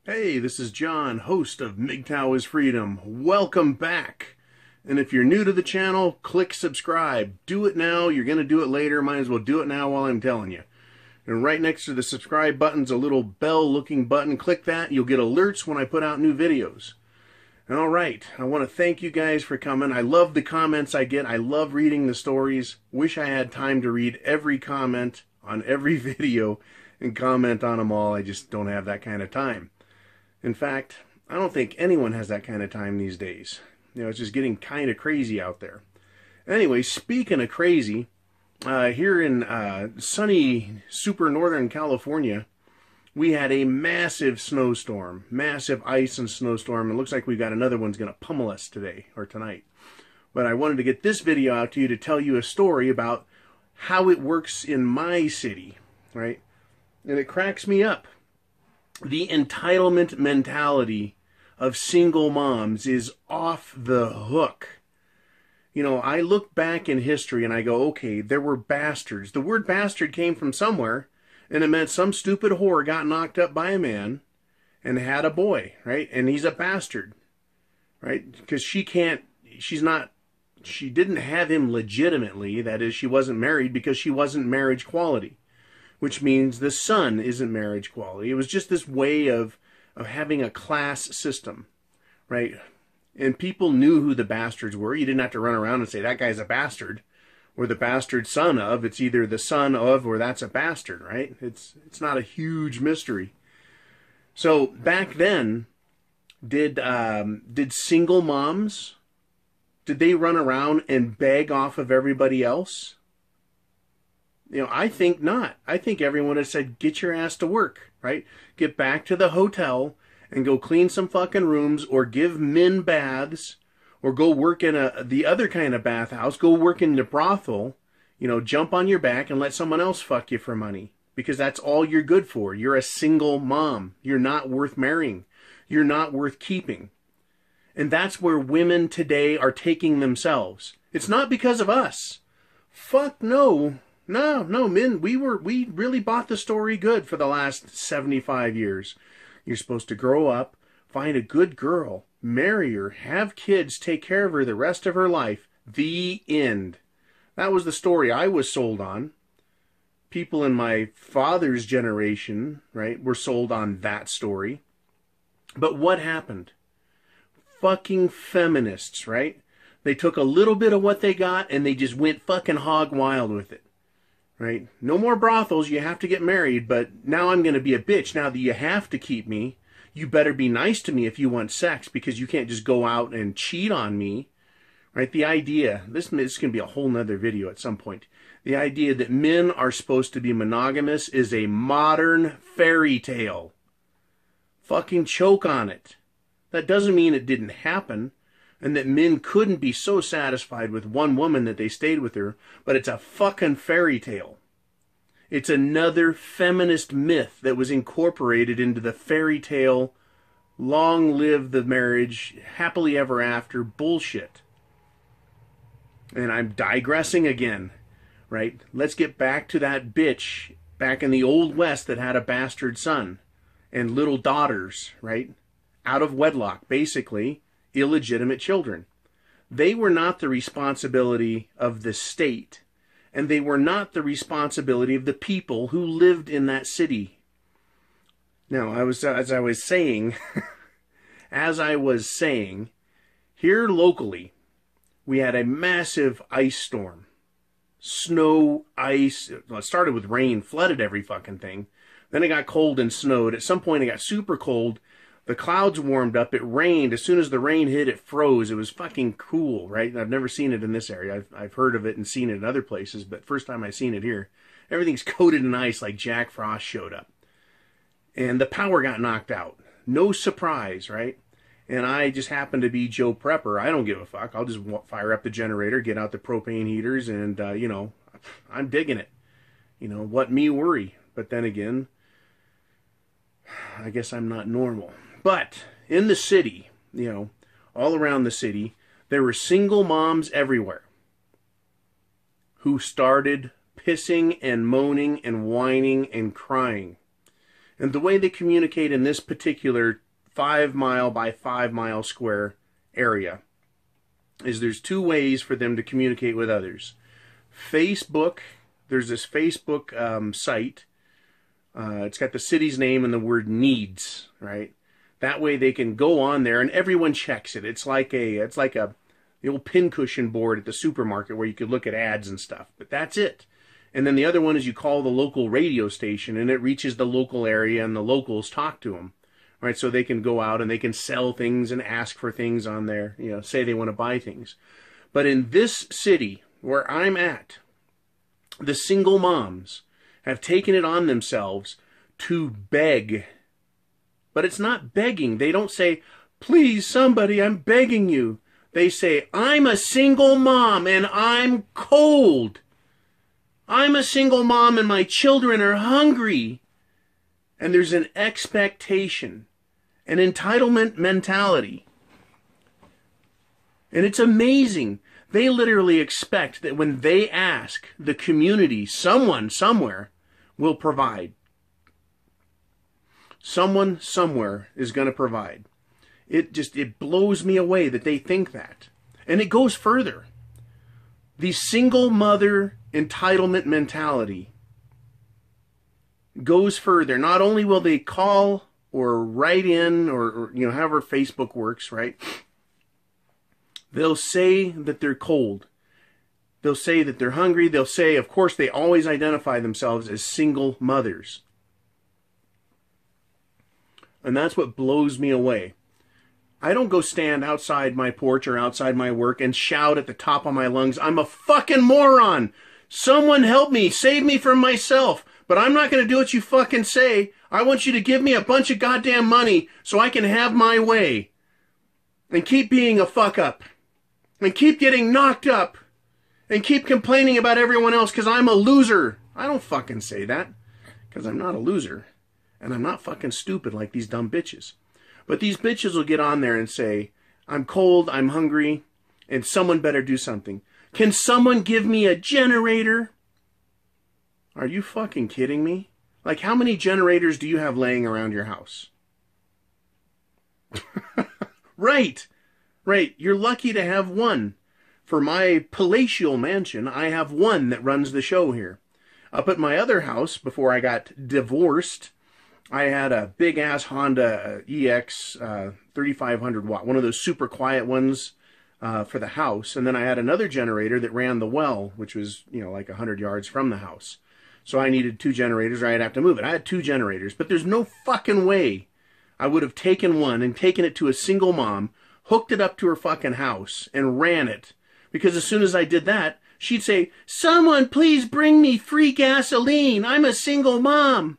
Hey, this is John, host of Mgtow is Freedom. Welcome back. And if you're new to the channel, click subscribe. Do it now. You're going to do it later. Might as well do it now while I'm telling you. And right next to the subscribe button's a little bell-looking button. Click that. You'll get alerts when I put out new videos. And all right, I want to thank you guys for coming. I love the comments I get. I love reading the stories. Wish I had time to read every comment on every video and comment on them all. I just don't have that kind of time. In fact, I don't think anyone has that kind of time these days. You know, it's just getting kind of crazy out there. Anyway, speaking of crazy, here in sunny, super northern California, we had a massive snowstorm, massive ice and snowstorm. It looks like we've got another one's going to pummel us today or tonight. But I wanted to get this video out to you to tell you a story about how it works in my city, right? And it cracks me up. The entitlement mentality of single moms is off the hook. You know, I look back in history and I go, okay, there were bastards. The word bastard came from somewhere, and it meant some stupid whore got knocked up by a man and had a boy, right? And he's a bastard, right? Because she didn't have him legitimately. That is, she wasn't married because she wasn't marriage quality, which means the son isn't marriage quality. It was just this way of having a class system, right? And people knew who the bastards were. You didn't have to run around and say, that guy's a bastard, or the bastard son of. It's either the son of or that's a bastard, right? It's not a huge mystery. So back then, did single moms, did they run around and beg off of everybody else? You know, I think not. I think everyone has said, get your ass to work, right? Get back to the hotel and go clean some fucking rooms, or give men baths, or go work in the other kind of bathhouse. Go work in the brothel, you know, jump on your back and let someone else fuck you for money. Because that's all you're good for. You're a single mom. You're not worth marrying. You're not worth keeping. And that's where women today are taking themselves. It's not because of us. Fuck no. No, men, we really bought the story good for the last 75 years. You're supposed to grow up, find a good girl, marry her, have kids, take care of her the rest of her life. The end. That was the story I was sold on. People in my father's generation, right, were sold on that story. But what happened? Fucking feminists, right? They took a little bit of what they got and they just went fucking hog wild with it. Right? No more brothels, you have to get married, but now I'm going to be a bitch. Now that you have to keep me, you better be nice to me if you want sex, because you can't just go out and cheat on me. Right? The idea, this is going to be a whole nother video at some point. The idea that men are supposed to be monogamous is a modern fairy tale. Fucking choke on it. That doesn't mean it didn't happen, and that men couldn't be so satisfied with one woman that they stayed with her, but it's a fucking fairy tale. It's another feminist myth that was incorporated into the fairy tale, long live the marriage, happily ever after bullshit. And I'm digressing again, right? Let's get back to that bitch back in the Old West that had a bastard son and little daughters, right? Out of wedlock, basically. Illegitimate children. They were not the responsibility of the state, and they were not the responsibility of the people who lived in that city. Now, as I was saying, here locally, we had a massive ice storm. Snow, ice, well, it started with rain, flooded every fucking thing. Then it got cold and snowed. At some point it got super cold. The clouds warmed up. It rained. As soon as the rain hit, it froze. It was fucking cool, right? I've never seen it in this area. I've heard of it and seen it in other places, but first time I've seen it here. Everything's coated in ice like Jack Frost showed up. And the power got knocked out. No surprise, right? And I just happen to be Joe Prepper. I don't give a fuck. I'll just fire up the generator, get out the propane heaters, and, you know, I'm digging it. You know, what me worry? But then again, I guess I'm not normal. But in the city, you know, all around the city, there were single moms everywhere who started pissing and moaning and whining and crying. And the way they communicate in this particular 5 mile by 5 mile square area is there's two ways for them to communicate with others. Facebook, there's this Facebook site. It's got the city's name and the word needs, right? That way they can go on there and everyone checks it. It's like the old pincushion board at the supermarket where you could look at ads and stuff. But that's it. And then the other one is you call the local radio station and it reaches the local area and the locals talk to them, right? So they can go out and they can sell things and ask for things on there, you know, say they want to buy things. But in this city where I'm at, the single moms have taken it on themselves to beg. But it's not begging. They don't say, please, somebody, I'm begging you. They say, I'm a single mom and I'm cold. I'm a single mom and my children are hungry. And there's an expectation, an entitlement mentality. And it's amazing. They literally expect that when they ask, the community, someone somewhere, will provide. Someone somewhere is going to provide. It blows me away that they think that. And it goes further. The single mother entitlement mentality goes further. Not only will they call or write in or you know, however Facebook works, right? They'll say that they're cold. They'll say that they're hungry. They'll say, of course, they always identify themselves as single mothers. And that's what blows me away. I don't go stand outside my porch or outside my work and shout at the top of my lungs, I'm a fucking moron. Someone help me. Save me from myself. But I'm not going to do what you fucking say. I want you to give me a bunch of goddamn money so I can have my way. And keep being a fuck up. And keep getting knocked up. And keep complaining about everyone else because I'm a loser. I don't fucking say that. Because I'm not a loser. And I'm not fucking stupid like these dumb bitches. But these bitches will get on there and say, I'm cold, I'm hungry, and someone better do something. Can someone give me a generator? Are you fucking kidding me? Like, how many generators do you have laying around your house? Right. You're lucky to have one. For my palatial mansion, I have one that runs the show here. Up at my other house, before I got divorced, I had a big-ass Honda EX 3500 watt, one of those super quiet ones for the house. And then I had another generator that ran the well, which was, you know, like 100 yards from the house. So I needed two generators or I'd have to move it. I had two generators, but there's no fucking way I would have taken one and taken it to a single mom, hooked it up to her fucking house, and ran it. Because as soon as I did that, she'd say, someone please bring me free gasoline. I'm a single mom.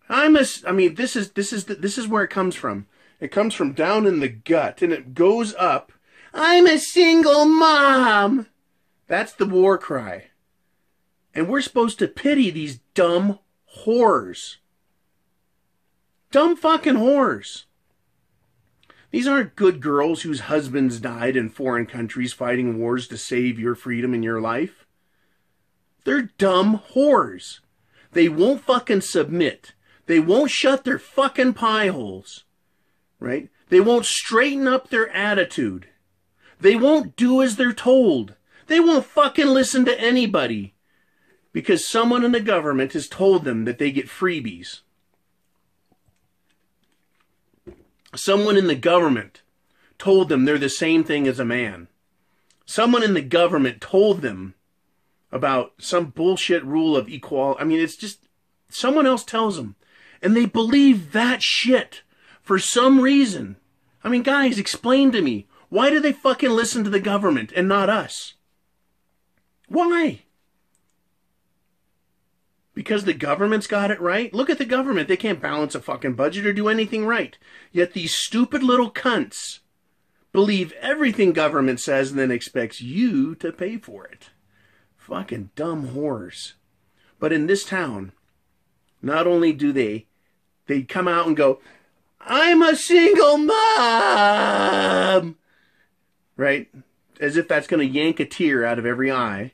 I mean, this is where it comes from. It comes from down in the gut, and it goes up. I'm a single mom. That's the war cry. And we're supposed to pity these dumb whores. Dumb fucking whores. These aren't good girls whose husbands died in foreign countries fighting wars to save your freedom and your life. They're dumb whores. They won't fucking submit. They won't shut their fucking pie holes, right? They won't straighten up their attitude. They won't do as they're told. They won't fucking listen to anybody because someone in the government has told them that they get freebies. Someone in the government told them they're the same thing as a man. Someone in the government told them about some bullshit rule of equality. I mean, it's just someone else tells them. And they believe that shit for some reason. I mean, guys, explain to me. Why do they fucking listen to the government and not us? Why? Because the government's got it right? Look at the government. They can't balance a fucking budget or do anything right. Yet these stupid little cunts believe everything government says and then expects you to pay for it. Fucking dumb whores. But in this town, not only do they come out and go, I'm a single mom, right? As if that's going to yank a tear out of every eye.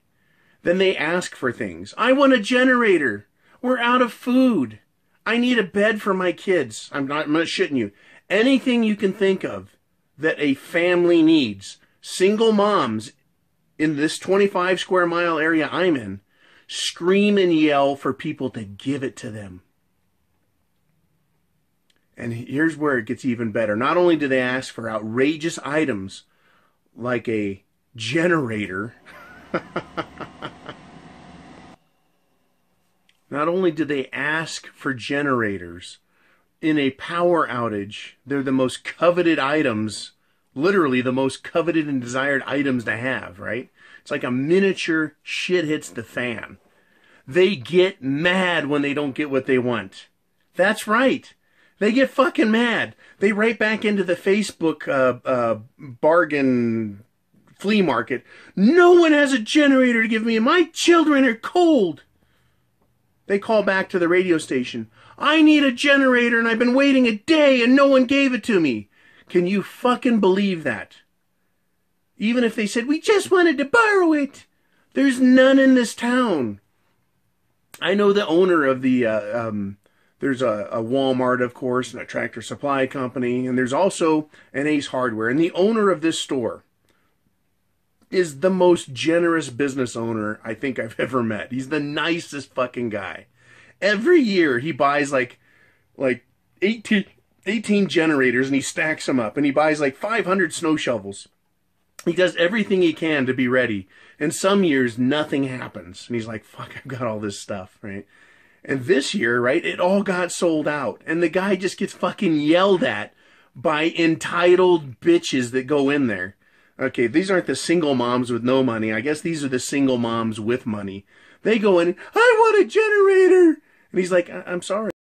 Then they ask for things. I want a generator. We're out of food. I need a bed for my kids. I'm not shitting you. Anything you can think of that a family needs. Single moms in this 25 square mile area I'm in scream and yell for people to give it to them. And here's where it gets even better. Not only do they ask for outrageous items like a generator, not only do they ask for generators, in a power outage, they're the most coveted items, literally the most coveted and desired items to have, right? It's like a miniature shit hits the fan. They get mad when they don't get what they want. That's right. They get fucking mad. They write back into the Facebook bargain flea market. No one has a generator to give me. My children are cold. They call back to the radio station. I need a generator and I've been waiting a day and no one gave it to me. Can you fucking believe that? Even if they said, we just wanted to borrow it. There's none in this town. I know the owner of the, there's a Walmart, of course, and a Tractor Supply Company, and there's also an Ace Hardware. And the owner of this store is the most generous business owner I think I've ever met. He's the nicest fucking guy. Every year he buys like 18 generators and he stacks them up, and he buys like 500 snow shovels. He does everything he can to be ready. And some years nothing happens. And he's like, fuck, I've got all this stuff, right? And this year, right, it all got sold out. And the guy just gets fucking yelled at by entitled bitches that go in there. Okay, these aren't the single moms with no money. I guess these are the single moms with money. They go in, I want a generator. And he's like, I'm sorry.